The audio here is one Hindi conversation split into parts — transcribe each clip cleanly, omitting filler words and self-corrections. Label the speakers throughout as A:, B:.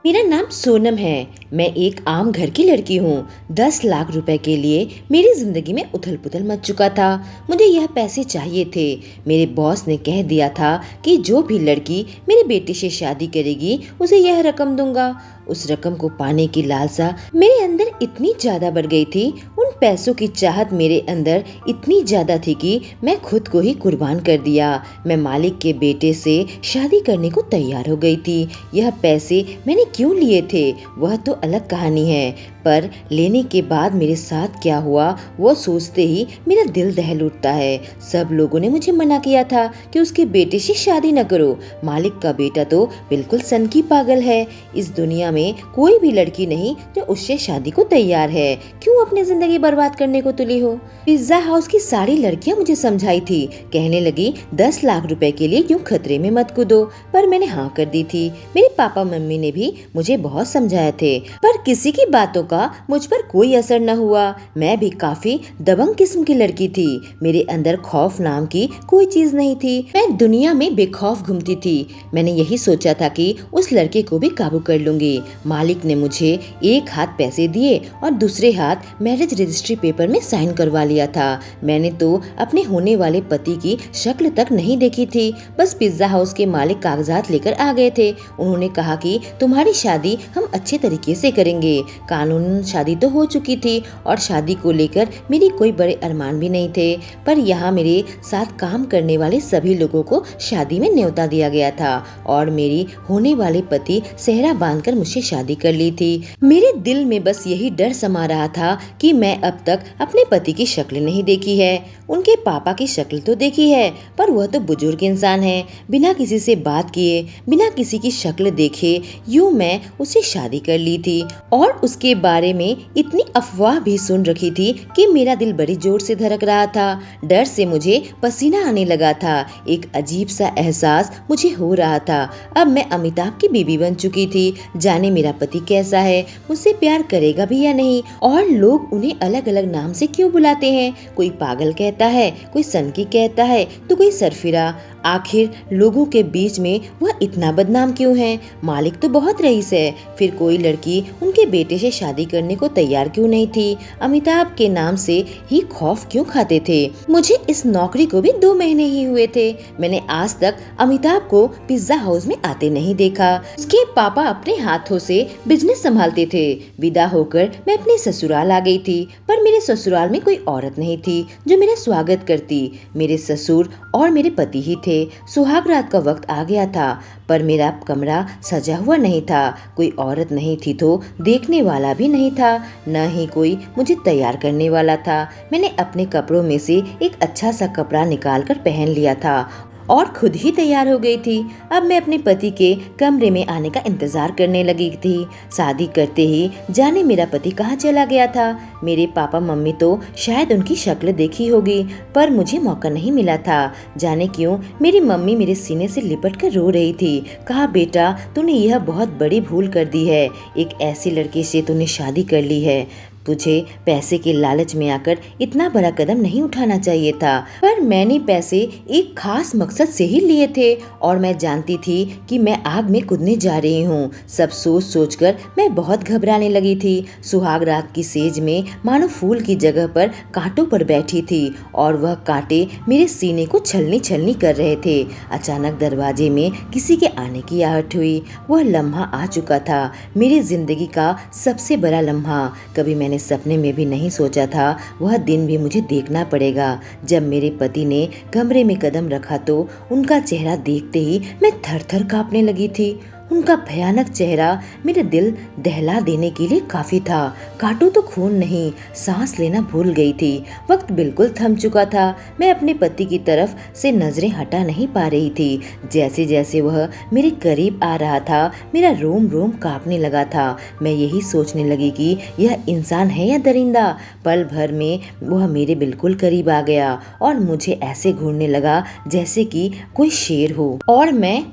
A: मेरा नाम सोनम है। मैं एक आम घर की लड़की हूँ। 10 लाख रुपए के लिए मेरी जिंदगी में उथल पुथल मच चुका था। मुझे यह पैसे चाहिए थे। मेरे बॉस ने कह दिया था कि जो भी लड़की मेरे बेटे से शादी करेगी उसे यह रकम दूंगा। उस रकम को पाने की लालसा मेरे अंदर इतनी ज्यादा बढ़ गई थी। उन पैसों की चाहत मेरे अंदर इतनी ज्यादा थी कि मैं खुद को ही कुर्बान कर दिया। मैं मालिक के बेटे से शादी करने को तैयार हो गई थी। यह पैसे मैंने क्यों लिए थे वह तो अलग कहानी है, पर लेने के बाद मेरे साथ क्या हुआ वो सोचते ही मेरा दिल दहल उठता है। सब लोगों ने मुझे मना किया था कि उसके बेटे से शादी न करो। मालिक का बेटा तो बिल्कुल सनकी पागल है। इस दुनिया में कोई भी लड़की नहीं जो उससे शादी को तैयार है। क्यों अपनी जिंदगी बर्बाद करने को तुली हो। पिज्जा हाउस की सारी लड़कियां मुझे समझाई थी, कहने लगी 10 लाख रुपए के लिए क्यों खतरे में मत कूदो, पर मैंने हाँ कर दी थी। मेरे पापा मम्मी ने भी मुझे बहुत समझाया थे, पर किसी की बातों का मुझ पर कोई असर न हुआ। मैं भी काफी दबंग किस्म की लड़की थी। मेरे अंदर खौफ नाम की कोई चीज नहीं थी। मैं दुनिया में बेखौफ घूमती थी। मैंने यही सोचा था कि उस लड़के को भी काबू कर लूंगी। मालिक ने मुझे एक हाथ पैसे दिए और दूसरे हाथ मैरिज रजिस्ट्री पेपर में साइन करवा लिया था। मैंने तो अपने होने वाले पति की शक्ल तक नहीं देखी थी। बस पिज्जा हाउस के मालिक कागजात लेकर आ गए थे। उन्होंने कहा कि तुम्हारी शादी हम अच्छे तरीके से करेंगे। कानूनन शादी तो हो चुकी थी और शादी को लेकर मेरी कोई बड़े अरमान भी नहीं थे, पर यहाँ मेरे साथ काम करने वाले सभी लोगों को शादी में न्योता दिया गया था और मेरी होने वाले पति सेहरा बांधकर मुझसे शादी कर ली थी। मेरे दिल में बस यही डर समा रहा था कि मैं अब तक अपने पति की शक्ल नहीं देखी है। उनके पापा की शक्ल तो देखी है, पर वह तो बुजुर्ग इंसान है। बिना किसी से बात किए, बिना किसी की शक्ल देखे यूं मैं उससे शादी कर ली थी और उसके बारे में इतनी अफवाह भी सुन रखी थी कि मेरा दिल बड़ी जोर से धड़क रहा था। डर से मुझे पसीना आने लगा था। एक अजीब सा एहसास मुझे हो रहा था। अब मैं अमिताभ की बीवी बन चुकी थी। जाने मेरा पति कैसा है, मुझसे प्यार करेगा भी या नहीं, और लोग उन्हें अलग अलग नाम से क्यों बुलाते हैं। कोई पागल कहता है, कोई सनकी कहता है, तो कोई सरफिरा। आखिर लोगों के बीच में वह इतना बदनाम क्यों है। मालिक तो बहुत रईस है, फिर कोई लड़की उनके बेटे से शादी करने को तैयार क्यों नहीं थी। अमिताभ के नाम से ही खौफ क्यों खाते थे। मुझे इस नौकरी को भी 2 महीने ही हुए थे। मैंने आज तक अमिताभ को पिज्जा हाउस में आते नहीं देखा। उसके पापा अपने हाथों से बिजनेस संभालते थे। विदा होकर मैं अपने ससुराल आ गई थी, पर मेरे ससुराल में कोई औरत नहीं थी जो मेरा स्वागत करती। मेरे ससुर और मेरे पति ही थे। सुहाग रात का वक्त आ गया था, पर मेरा कमरा सजा हुआ नहीं था। कोई औरत नहीं थी तो देखने वाला भी नहीं था, न ही कोई मुझे तैयार करने वाला था। मैंने अपने कपड़ों में से एक अच्छा सा कपड़ा निकाल कर पहन लिया था और खुद ही तैयार हो गई थी। अब मैं अपने पति के कमरे में आने का इंतजार करने लगी थी। शादी करते ही जाने मेरा पति कहाँ चला गया था। मेरे पापा मम्मी तो शायद उनकी शक्ल देखी होगी, पर मुझे मौका नहीं मिला था। जाने क्यों मेरी मम्मी मेरे सीने से लिपट कर रो रही थी। कहा, बेटा तूने यह बहुत बड़ी भूल कर दी है। एक ऐसी लड़की से तूने शादी कर ली है। तुझे पैसे के लालच में आकर इतना बड़ा कदम नहीं उठाना चाहिए था। पर मैंने पैसे एक खास मकसद से ही लिए थे और मैं जानती थी कि मैं आग में कूदने जा रही हूँ। सब सोच सोच कर मैं बहुत घबराने लगी थी। सुहाग रात की सेज में मानो फूल की जगह पर कांटों पर बैठी थी और वह कांटे मेरे सीने को छलनी छलनी कर रहे थे। अचानक दरवाजे में किसी के आने की आहट हुई। वह लम्हा आ चुका था, मेरी जिंदगी का सबसे बड़ा लम्हा। कभी मैंने सपने में भी नहीं सोचा था वह दिन भी मुझे देखना पड़ेगा। जब मेरे पति ने कमरे में कदम रखा तो उनका चेहरा देखते ही मैं थर थर कांपने लगी थी। उनका भयानक चेहरा मेरे दिल दहला देने के लिए काफी था। काटो तो खून नहीं, सांस लेना भूल गई थी। वक्त बिल्कुल थम चुका था। मैं अपने पति की तरफ से नजरें हटा नहीं पा रही थी। जैसे जैसे वह मेरे करीब आ रहा था मेरा रोम रोम कांपने लगा था। मैं यही सोचने लगी कि यह इंसान है या दरिंदा। पल भर में वह मेरे बिल्कुल करीब आ गया और मुझे ऐसे घूरने लगा जैसे कि कोई शेर हो और मैं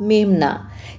A: मेमना।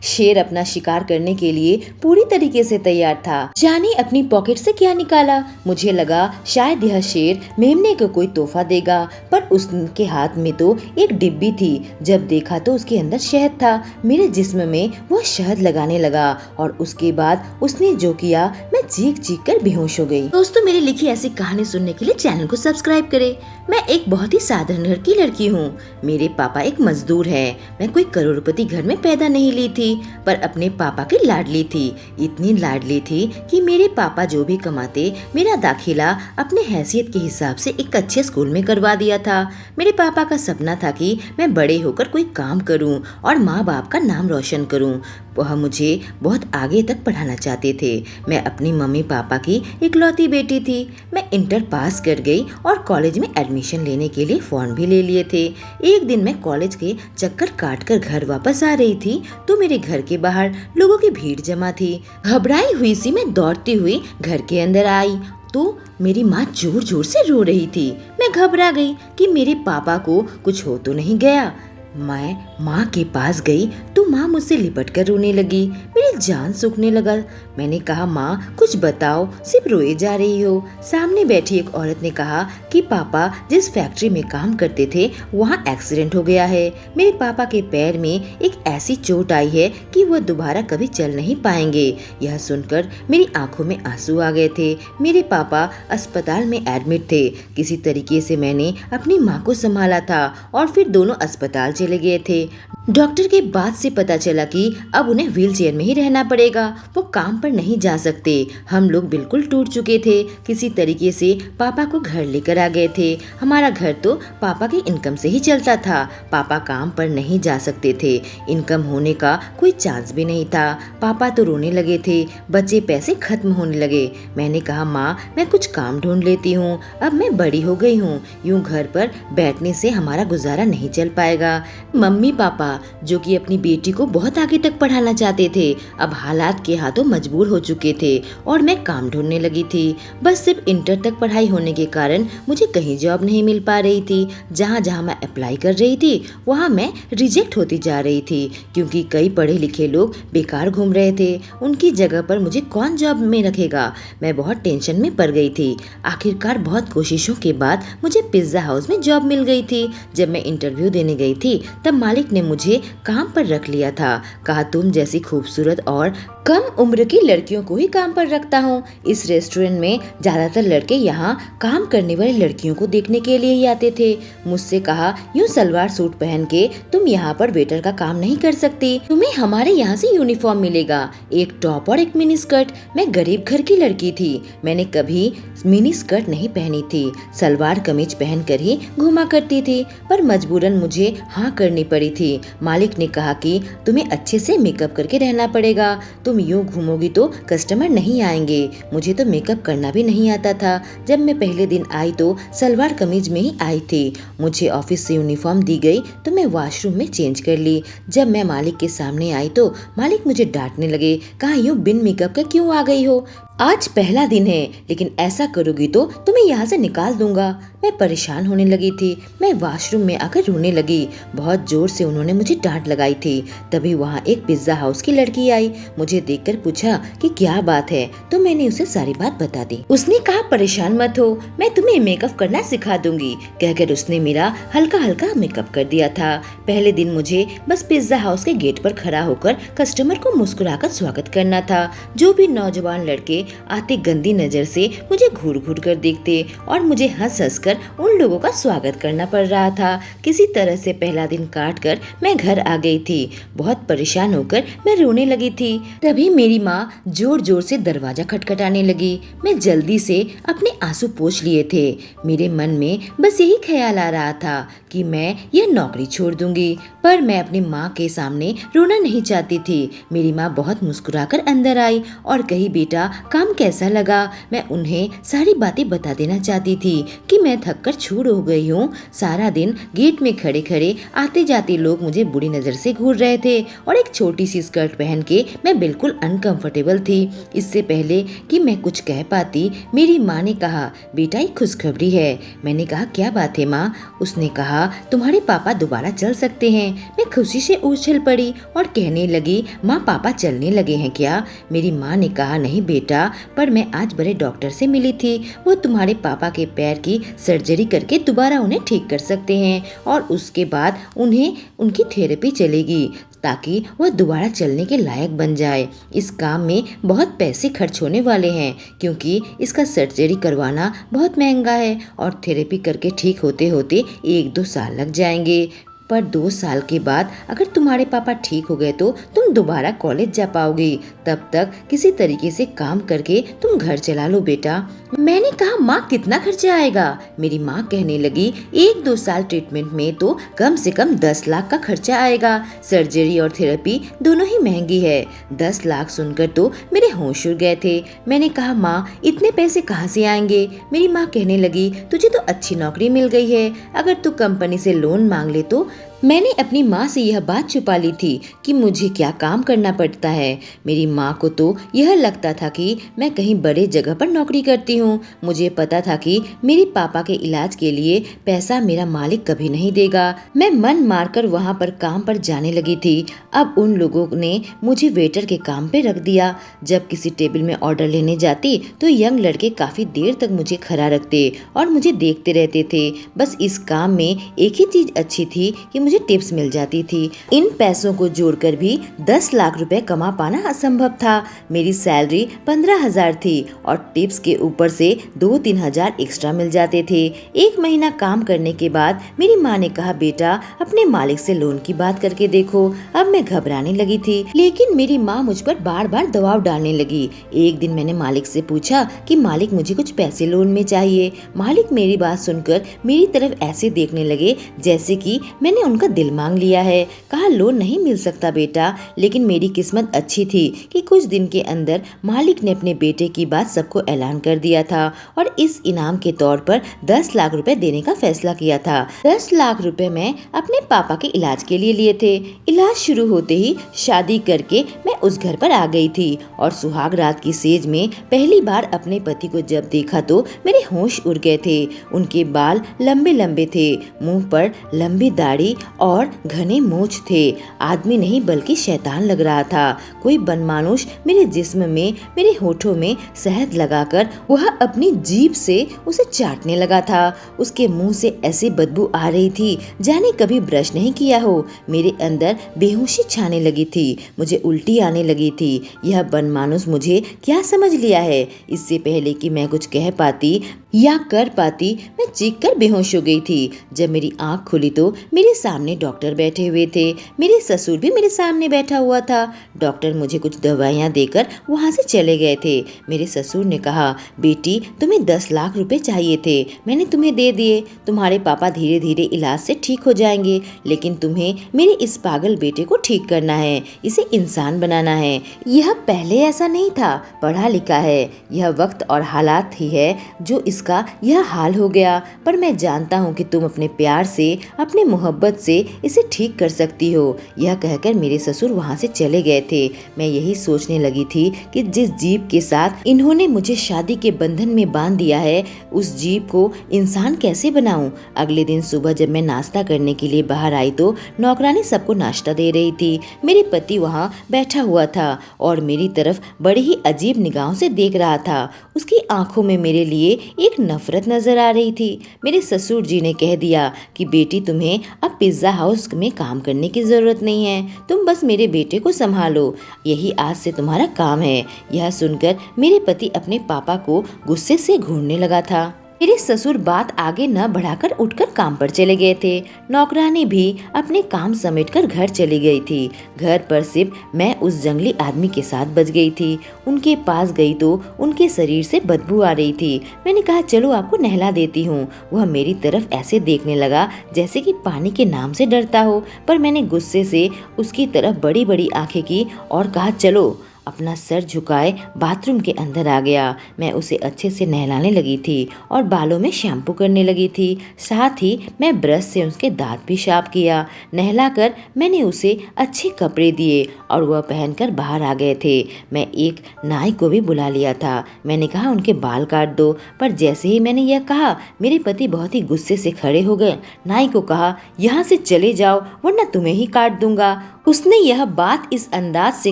A: शेर अपना शिकार करने के लिए पूरी तरीके से तैयार था। जाने अपनी पॉकेट से क्या निकाला। मुझे लगा शायद यह शेर मेमने को कोई तोहफा देगा, पर उसके हाथ में तो एक डिब्बी थी। जब देखा तो उसके अंदर शहद था। मेरे जिस्म में वो शहद लगाने लगा और उसके बाद उसने जो किया, मैं चीख चीख कर बेहोश हो गई। दोस्तों, मेरी लिखी ऐसी कहानी सुनने के लिए चैनल को सब्सक्राइब करें। मैं एक बहुत ही साधारण घर की लड़की हूँ। मेरे पापा एक मजदूर है। मैं कोई करोड़पति घर में पैदा नहीं ली थी, पर अपने पापा की लाडली थी। इतनी लाडली थी कि मेरे पापा जो भी कमाते, मेरा दाखिला अपने हैसियत के हिसाब से एक अच्छे स्कूल में करवा दिया था। मेरे पापा का सपना था कि मैं बड़े होकर कोई काम करूं और माँ बाप का नाम रोशन करूं। वह मुझे बहुत आगे तक पढ़ाना चाहते थे। मैं अपनी मम्मी पापा की इकलौती बेटी थी। मैं इंटर पास कर गई और कॉलेज में एडमिशन लेने के लिए फॉर्म भी ले लिए थे। एक दिन मैं कॉलेज के चक्कर काट कर घर वापस आ रही थी तो मेरे घर के बाहर लोगों की भीड़ जमा थी। घबराई हुई सी मैं दौड़ती हुई घर के अंदर आई तो मेरी माँ जोर जोर से रो रही थी। मैं घबरा गई कि मेरे पापा को कुछ हो तो नहीं गया। मैं माँ के पास गई तो माँ मुझसे लिपट कर रोने लगी। मेरी जान सूखने लगा। मैंने कहा, माँ कुछ बताओ, सिर्फ रोए जा रही हो। सामने बैठी एक औरत ने कहा कि पापा जिस फैक्ट्री में काम करते थे वहाँ एक्सीडेंट हो गया है। मेरे पापा के पैर में एक ऐसी चोट आई है कि वह दोबारा कभी चल नहीं पाएंगे। यह सुनकर मेरी आंखों में आंसू आ गए थे। मेरे पापा अस्पताल में एडमिट थे। किसी तरीके से मैंने अपनी माँ को संभाला था और फिर दोनों अस्पताल चले गए थे। डॉक्टर के बाद से पता चला कि अब उन्हें व्हीलचेयर में ही रहना पड़ेगा। वो काम पर नहीं जा सकते। हम लोग बिल्कुल टूट चुके थे। किसी तरीके से पापा को घर लेकर आ गए थे। हमारा घर तो पापा की इनकम से ही चलता था। पापा काम पर नहीं जा सकते थे। इनकम होने का कोई चांस भी नहीं था। पापा तो रोने लगे थे। बचे पैसे खत्म होने लगे। मैंने कहा, माँ मैं कुछ काम ढूंढ लेती हूँ। अब मैं बड़ी हो गई हूँ। यूँ घर पर बैठने से हमारा गुजारा नहीं चल पाएगा। मम्मी पापा जो कि अपनी बेटी को बहुत आगे तक पढ़ाना चाहते थे, अब हालात के हाथों मजबूर हो चुके थे और मैं काम ढूंढने लगी थी। बस सिर्फ इंटर तक पढ़ाई होने के कारण मुझे कहीं जॉब नहीं मिल पा रही थी। जहाँ जहाँ मैं अप्लाई कर रही थी वहाँ मैं रिजेक्ट होती जा रही थी, क्योंकि कई पढ़े लिखे लोग बेकार घूम रहे थे। उनकी जगह पर मुझे कौन जॉब में रखेगा। मैं बहुत टेंशन में पड़ गई थी। आखिरकार बहुत कोशिशों के बाद मुझे पिज्जा हाउस में जॉब मिल गई थी। जब मैं इंटरव्यू देने गई थी तब मालिक ने मुझे काम पर रख लिया था। कहा, तुम जैसी खूबसूरत और कम उम्र की लड़कियों को ही काम पर रखता हूँ। इस रेस्टोरेंट में ज्यादातर लड़के यहाँ काम करने वाली लड़कियों को देखने के लिए ही आते थे। मुझसे कहा, यूँ सलवार सूट पहन के तुम यहाँ पर वेटर का काम नहीं कर सकती। तुम्हें हमारे यहाँ से यूनिफॉर्म मिलेगा, एक टॉप और एक मिनी स्कर्ट। मैं गरीब घर की लड़की थी। मैंने कभी मिनी स्कर्ट नहीं पहनी थी। सलवार कमीज पहन कर ही घुमा करती थी, पर मजबूरन मुझे हाँ करनी पड़ी थी। मालिक ने कहा कि तुम्हें अच्छे से मेकअप करके रहना पड़ेगा। तुम यूँ घूमोगी तो कस्टमर नहीं आएंगे। मुझे तो मेकअप करना भी नहीं आता था। जब मैं पहले दिन आई तो सलवार कमीज में ही आई थी। मुझे ऑफिस से यूनिफॉर्म दी गई तो मैं वॉशरूम में चेंज कर ली। जब मैं मालिक के सामने आई तो मालिक मुझे डांटने लगे। कहा, यूँ बिन मेकअप का क्यों आ गई हो? आज पहला दिन है, लेकिन ऐसा करोगी तो तुम्हें यहाँ से निकाल दूंगा। मैं परेशान होने लगी थी। मैं वॉशरूम में आकर रोने लगी। बहुत जोर से उन्होंने मुझे डांट लगाई थी। तभी वहाँ एक पिज्जा हाउस की लड़की आई। मुझे देखकर पूछा कि क्या बात है, तो मैंने उसे सारी बात बता दी। उसने कहा, परेशान मत हो, मैं तुम्हें मेकअप करना सिखा दूंगी। कहकर उसने मेरा हल्का हल्का मेकअप कर दिया था। पहले दिन मुझे बस पिज्जा हाउस के गेट पर खड़ा होकर कस्टमर को मुस्कुराकर स्वागत करना था। जो भी नौजवान लड़के आते गंदी नजर से मुझे घूर घूर कर देखते और मुझे हंस हंस कर उन लोगों का स्वागत करना पड़ रहा था। किसी तरह से पहला दिन काट कर मैं घर आ गई थी। बहुत परेशान होकर मैं रोने लगी थी। तभी मेरी माँ जोर जोर से दरवाजा खटखटाने लगी। मैं जल्दी से अपने आंसू पोंछ लिए थे। मेरे मन में बस यही ख्याल आ रहा था कि मैं यह नौकरी छोड़ दूंगी, पर मैं अपनी माँ के सामने रोना नहीं चाहती थी। मेरी माँ बहुत मुस्कुराकर अंदर आई और कही, बेटा काम कैसा लगा। मैं उन्हें सारी बातें बता देना चाहती थी कि मैं थक कर चूर हो गई हूँ। सारा दिन गेट में खड़े खड़े आते जाते लोग मुझे बुरी नज़र से घूर रहे थे और एक छोटी सी स्कर्ट पहन के मैं बिल्कुल अनकंफर्टेबल थी। इससे पहले कि मैं कुछ कह पाती, मेरी माँ ने कहा, बेटा एक खुशखबरी है। मैंने कहा, क्या बात है माँ? उसने कहा, तुम्हारे पापा दोबारा चल सकते हैं। मैं खुशी से उछल पड़ी और कहने लगी, माँ पापा चलने लगे हैं क्या? मेरी माँ ने कहा, नहीं बेटा, पर मैं आज बड़े डॉक्टर से मिली थी। वो तुम्हारे पापा के पैर की सर्जरी करके दोबारा उन्हें ठीक कर सकते हैं और उसके बाद उन्हें उनकी थेरेपी चलेगी ताकि वह दोबारा चलने के लायक बन जाए। इस काम में बहुत पैसे खर्च होने वाले हैं क्योंकि इसका सर्जरी करवाना बहुत महंगा है और थेरेपी करके ठीक होते होते 1-2 साल लग जाएंगे। पर 2 साल के बाद अगर तुम्हारे पापा ठीक हो गए तो तुम दोबारा कॉलेज जा पाओगी। तब तक किसी तरीके से काम करके तुम घर चला लो बेटा। मैंने कहा, माँ कितना खर्चा आएगा? मेरी माँ कहने लगी, 1-2 साल ट्रीटमेंट में तो कम से कम 10 लाख का खर्चा आएगा। सर्जरी और थेरेपी दोनों ही महंगी है। 10 लाख सुनकर तो मेरे होश उड़ गए थे। मैंने कहा, माँ इतने पैसे कहाँ से आएंगे? मेरी माँ कहने लगी, तुझे तो अच्छी नौकरी मिल गई है, अगर तू कंपनी से लोन मांग ले तो। मैंने अपनी माँ से यह बात छुपा ली थी कि मुझे क्या काम करना पड़ता है। मेरी माँ को तो यह लगता था कि मैं कहीं बड़े जगह पर नौकरी करती हूँ। मुझे पता था कि मेरे पापा के इलाज के लिए पैसा मेरा मालिक कभी नहीं देगा। मैं मन मारकर वहाँ पर काम पर जाने लगी थी। अब उन लोगों ने मुझे वेटर के काम पे रख दिया। जब किसी टेबल में ऑर्डर लेने जाती तो यंग लड़के काफी देर तक मुझे खड़ा रखते और मुझे देखते रहते थे। बस इस काम में एक ही चीज अच्छी थी कि मुझे टिप्स मिल जाती थी। इन पैसों को जोड़कर भी 10 लाख रुपए कमा पाना असंभव था। मेरी सैलरी 15,000 थी और टिप्स के ऊपर से 2-3 हजार एक्स्ट्रा मिल जाते थे। 1 महीना काम करने के बाद मेरी माँ ने कहा, बेटा अपने मालिक से लोन की बात करके देखो। अब मैं घबराने लगी थी, लेकिन मेरी माँ मुझ पर बार बार दबाव डालने लगी। एक दिन मैंने मालिक से पूछा कि मालिक मुझे कुछ पैसे लोन में चाहिए। मालिक मेरी बात सुनकर मेरी तरफ ऐसे देखने लगे जैसे कि मैंने उनका दिल मांग लिया है। कहा, लोन नहीं मिल सकता बेटा, लेकिन मेरी किस्मत अच्छी थी कि कुछ दिन के अंदर मालिक ने अपने बेटे की बात सबको ऐलान कर दिया था और इस इनाम के तौर पर 10 लाख रुपए देने का फैसला किया था। 10 लाख रुपए मैं अपने पापा के इलाज के लिए लिए थे। इलाज शुरू होते ही शादी करके मैं उस घर पर आ गई थी और सुहाग रात की सेज में पहली बार अपने पति को जब देखा तो मेरे होश उड़ गए थे। उनके बाल लंबे लंबे थे, मुंह पर लंबी दाढ़ी और घने मूंछ थे। आदमी नहीं बल्कि शैतान लग रहा था। कोई बनमानुष मेरे जिस्म में, मेरे होठों में शहद लगाकर वह अपनी जीभ से उसे चाटने लगा था। उसके मुंह से ऐसी बदबू आ रही थी जाने कभी ब्रश नहीं किया हो। मेरे अंदर बेहोशी छाने लगी थी, मुझे उल्टी आने लगी थी। यह बनमानुष मुझे क्या समझ लिया है? इससे पहले कि मैं कुछ कह पाती या कर पाती, मैं चीख कर बेहोश हो गई थी। जब मेरी आंख खुली तो मेरे सामने डॉक्टर बैठे हुए थे। मेरे ससुर भी मेरे सामने बैठा हुआ था। डॉक्टर मुझे कुछ दवाइयाँ देकर वहाँ से चले गए थे। मेरे ससुर ने कहा, बेटी तुम्हें 10 लाख रुपए चाहिए थे, मैंने तुम्हें दे दिए। तुम्हारे पापा धीरे धीरे इलाज से ठीक हो जाएंगे, लेकिन तुम्हें मेरे इस पागल बेटे को ठीक करना है, इसे इंसान बनाना है। यह पहले ऐसा नहीं था, पढ़ा लिखा है। यह वक्त और हालात ही है जो इसका यह हाल हो गया। पर मैं जानता हूँ कि तुम अपने प्यार से, अपने मोहब्बत से इसे ठीक कर सकती हो। यह कहकर मेरे ससुर वहाँ से चले गए थे। मैं यही सोचने लगी थी कि जिस जीव के साथ इन्होंने मुझे शादी के बंधन में बांध दिया है, उस जीव को इंसान कैसे बनाऊं। अगले दिन सुबह जब मैं नाश्ता करने के लिए बाहर आई तो नौकरानी सबको नाश्ता दे रही थी। मेरे पति वहाँ बैठा हुआ था और मेरी तरफ बड़ी ही अजीब निगाहों से देख रहा था। उसकी आंखों में मेरे लिए एक नफरत नजर आ रही थी। मेरे ससुर जी ने कह दिया कि बेटी तुम्हें अब पिज्जा हाउस में काम करने की जरूरत नहीं है, तुम बस मेरे बेटे को संभालो, यही आज से तुम्हारा काम है। यह सुनकर मेरे पति अपने पापा को गुस्से से घूरने लगा था। मेरे ससुर बात आगे न बढ़ाकर उठकर काम पर चले गए थे। नौकरानी भी अपने काम समेटकर घर चली गई थी। घर पर सिर्फ मैं उस जंगली आदमी के साथ बच गई थी। उनके पास गई तो उनके शरीर से बदबू आ रही थी। मैंने कहा, चलो आपको नहला देती हूँ। वह मेरी तरफ ऐसे देखने लगा जैसे कि पानी के नाम से डरता हो, पर मैंने गुस्से से उसकी तरफ बड़ी बड़ी आंखें की और कहा, चलो अपना सर झुकाए बाथरूम के अंदर आ गया। मैं उसे अच्छे से नहलाने लगी थी और बालों में शैम्पू करने लगी थी। साथ ही मैं ब्रश से उसके दांत भी साफ किया। नहलाकर मैंने उसे अच्छे कपड़े दिए और वह पहनकर बाहर आ गए थे। मैं एक नाई को भी बुला लिया था। मैंने कहा उनके बाल काट दो, पर जैसे ही मैंने यह कहा मेरे पति बहुत ही गुस्से से खड़े हो गए। नाई को कहा, यहाँ से चले जाओ वरना तुम्हें ही काट दूंगा। उसने यह बात इस अंदाज से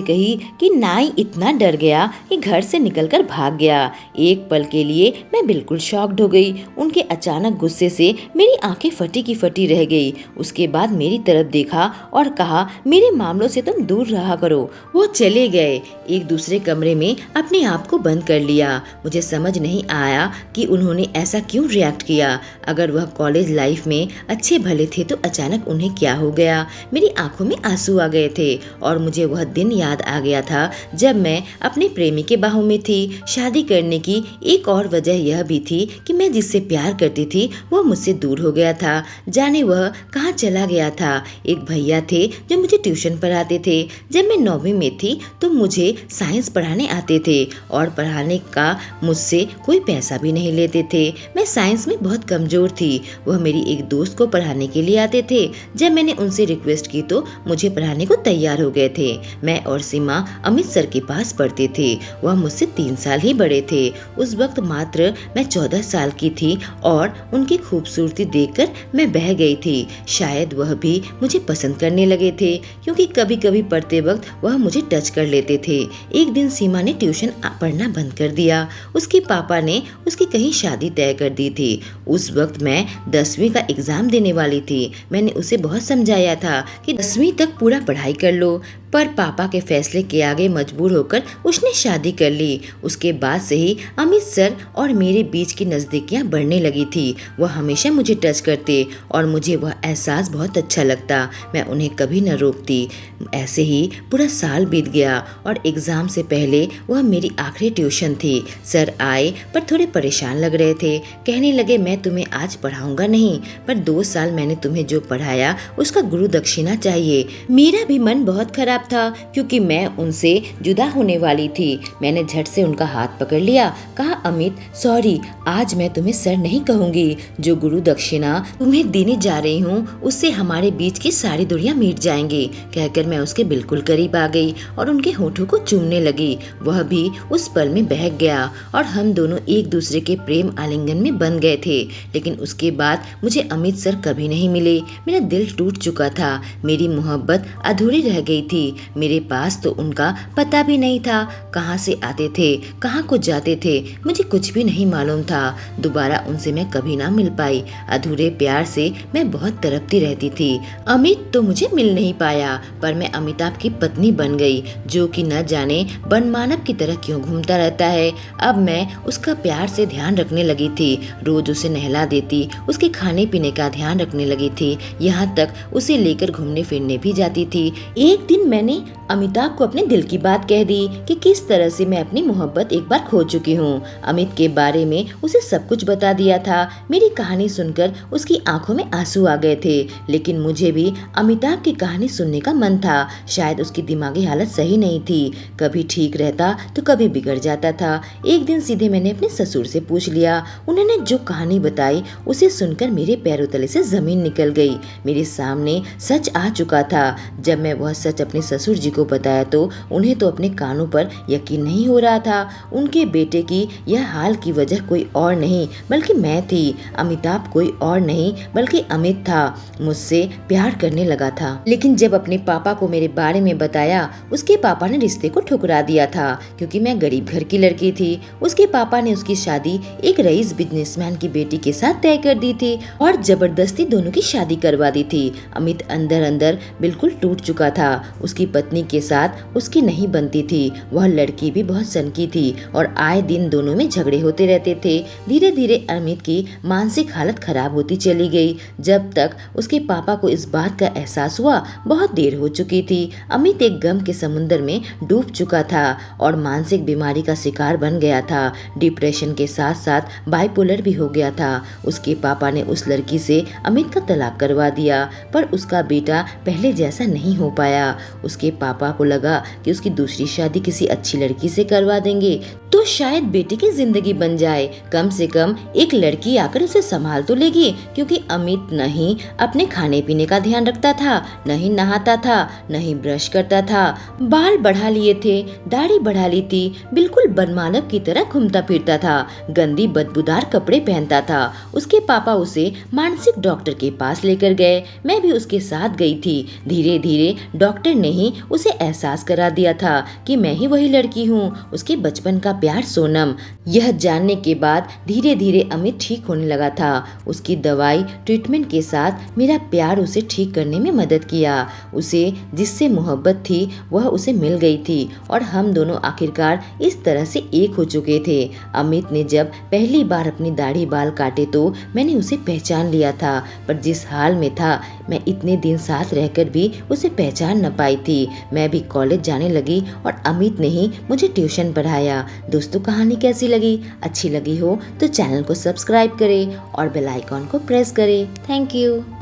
A: कही कि नाई इतना डर गया कि घर से निकलकर भाग गया। एक पल के लिए मैं बिल्कुल शॉक्ड हो गई। उनके अचानक गुस्से से मेरी आंखें फटी की फटी रह गई। उसके बाद मेरी तरफ देखा और कहा, मेरे मामलों से तुम दूर रहा करो। वो चले गए। एक दूसरे कमरे में अपने आप को बंद कर लिया। मुझे समझ नहीं आया कि उन्होंने ऐसा क्यों रिएक्ट किया। अगर वह कॉलेज लाइफ में अच्छे भले थे तो अचानक उन्हें क्या हो गया। मेरी आंखों में आंसू आ गए थे और मुझे वह दिन याद आ गया था जब मैं अपने प्रेमी के बाहों में थी। शादी करने की एक और वजह यह भी थी कि मैं जिससे प्यार करती थी वह मुझसे दूर हो गया था। जाने वह कहाँ चला गया था। एक भैया थे जो मुझे ट्यूशन पढ़ाते थे। जब मैं 9वीं में थी तो मुझे साइंस पढ़ाने आते थे और पढ़ाने का मुझसे कोई पैसा भी नहीं लेते थे। मैं साइंस में बहुत कमजोर थी। वह मेरी एक दोस्त को पढ़ाने के लिए आते थे। जब मैंने उनसे रिक्वेस्ट की तो मुझे पढ़ाने को तैयार हो गए थे। मैं और सीमा अमित सर के पास पढ़ते थे। वह मुझसे 3 साल ही बड़े थे। उस वक्त मात्र मैं 14 साल की थी और उनकी खूबसूरती देखकर मैं बह गई थी। शायद वह भी मुझे पसंद करने लगे थे क्योंकि कभी कभी पढ़ते वक्त वह मुझे टच कर लेते थे। एक दिन सीमा ने ट्यूशन पढ़ना बंद कर दिया। उसके पापा ने उसकी कहीं शादी तय कर दी थी। उस वक्त मैं 10वीं का एग्जाम देने वाली थी। मैंने उसे बहुत समझाया था कि 10वीं तक पूरा पढ़ाई कर लो, पर पापा के फैसले के आगे मजबूर होकर उसने शादी कर ली। उसके बाद से ही अमित सर और मेरे बीच की नज़दीकियाँ बढ़ने लगी थी। वह हमेशा मुझे टच करते और मुझे वह एहसास बहुत अच्छा लगता। मैं उन्हें कभी न रोकती। ऐसे ही पूरा साल बीत गया और एग्ज़ाम से पहले वह मेरी आखिरी ट्यूशन थी। सर आए पर थोड़े परेशान लग रहे थे। कहने लगे, मैं तुम्हें आज पढ़ाऊंगा नहीं, पर 2 साल मैंने तुम्हें जो पढ़ाया उसका गुरु दक्षिणा चाहिए। मेरा भी मन बहुत खराब था क्योंकि मैं उनसे जुदा होने वाली थी। मैंने झट से उनका हाथ पकड़ लिया। कहा, अमित सॉरी, आज मैं तुम्हें सर नहीं कहूंगी। जो गुरु दक्षिणा तुम्हें देने जा रही हूँ उससे हमारे बीच की सारी दूरियां मिट जाएंगी। कहकर मैं उसके बिल्कुल करीब आ गई और उनके होठों को चूमने लगी। वह भी उस पल में बहक गया और हम दोनों एक दूसरे के प्रेम आलिंगन में बंध गए थे। लेकिन उसके बाद मुझे अमित सर कभी नहीं मिले। मेरा दिल टूट चुका था। मेरी मोहब्बत अधूरी रह गई थी। मेरे पास तो उनका पता भी नहीं था। कहाँ से आते थे, कहाँ को जाते थे, मुझे कुछ भी नहीं मालूम था। दोबारा उनसे मैं कभी ना मिल पाई। अधूरे प्यार से मैं बहुत तड़पती रहती थी। अमित तो मुझे मिल नहीं पाया, पर मैं अमिताभ की पत्नी बन गई, जो कि न जाने बनमानव की तरह क्यों घूमता रहता है। अब मैं उसका प्यार से ध्यान रखने लगी थी। रोज उसे नहला देती, उसके खाने पीने का ध्यान रखने लगी थी। यहाँ तक उसे लेकर घूमने फिरने भी जाती थी। एक दिन मैंने अमिताभ को अपने दिल की बात कह दी कि किस तरह से मैं अपनी मोहब्बत एक बार खो चुकी हूँ। अमित के बारे में उसे सब कुछ बता दिया था। मेरी कहानी सुनकर उसकी आंखों में आंसू आ गए थे। लेकिन मुझे भी अमिताभ की कहानी सुनने का मन था। शायद उसकी दिमागी हालत सही नहीं थी। कभी ठीक रहता तो कभी बिगड़ जाता था। एक दिन सीधे मैंने अपने ससुर से पूछ लिया। उन्होंने जो कहानी बताई उसे सुनकर मेरे पैरों तले से जमीन निकल गई। मेरे सामने सच आ चुका था। जब मैं वह सच अपने ससुर जी को बताया तो उन्हें तो अपने कानों पर यकीन नहीं हो रहा था। उनके बेटे की यह हाल की वजह कोई और नहीं बल्कि मैं थी। अमिताभ कोई और नहीं बल्कि अमित था। मुझसे प्यार करने लगा था। लेकिन जब अपने पापा को मेरे बारे में बताया, उसके पापा ने रिश्ते को ठुकरा दिया था क्योंकि मैं गरीब घर की लड़की थी। उसके पापा ने उसकी शादी एक रईस बिजनेसमैन की बेटी के साथ तय कर दी थी और जबरदस्ती दोनों की शादी करवा दी थी। अमित अंदर अंदर बिल्कुल टूट चुका था। उसकी पत्नी के साथ उसकी नहीं बनती थी। वह लड़की भी बहुत सनकी थी और आए दिन दोनों में झगड़े होते रहते थे। धीरे धीरे अमित की मानसिक हालत खराब होती चली गई। जब तक उसके पापा को इस बात का एहसास हुआ बहुत देर हो चुकी थी। अमित एक गम के समुद्र में डूब चुका था और मानसिक बीमारी का शिकार बन गया था। डिप्रेशन के साथ साथ बाइपोलर भी हो गया था। उसके पापा ने उस लड़की से अमित का तलाक करवा दिया, पर उसका बेटा पहले जैसा नहीं हो पाया। उसके पापा को लगा कि उसकी दूसरी शादी किसी अच्छी लड़की से करवा देंगे तो शायद बेटे की जिंदगी बन जाए, कम से कम एक लड़की आकर उसे संभाल तो लेगी, क्योंकि अमित नहीं अपने खाने पीने का ध्यान रखता था, नहीं नहाता था, नहीं ब्रश करता था, बाल बढ़ा लिए थे, दाढ़ी बढ़ा ली थी, बिल्कुल बनमानव की तरह घूमता फिरता था, गंदी बदबूदार कपड़े पहनता था। उसके पापा उसे मानसिक डॉक्टर के पास लेकर गए, मैं भी उसके साथ गई थी। धीरे धीरे डॉक्टर ने ही उसे एहसास करा दिया था कि मैं ही वही लड़की हूँ, उसके बचपन का प्यार सोनम। यह जानने के बाद धीरे धीरे अमित ठीक होने लगा था। उसकी दवाई ट्रीटमेंट के साथ मेरा प्यार उसे ठीक करने में मदद किया। उसे जिससे मोहब्बत थी वह उसे मिल गई थी और हम दोनों आखिरकार इस तरह से एक हो चुके थे। अमित ने जब पहली बार अपनी दाढ़ी बाल काटे तो मैंने उसे पहचान लिया था, पर जिस हाल में था मैं इतने दिन साथ रहकर भी उसे पहचान न पाई थी। मैं भी कॉलेज जाने लगी और अमित ने ही मुझे ट्यूशन पढ़ाया। दोस्तों, कहानी कैसी लगी? अच्छी लगी हो तो चैनल को सब्सक्राइब करें और बेल आइकॉन को प्रेस करें। Thank you.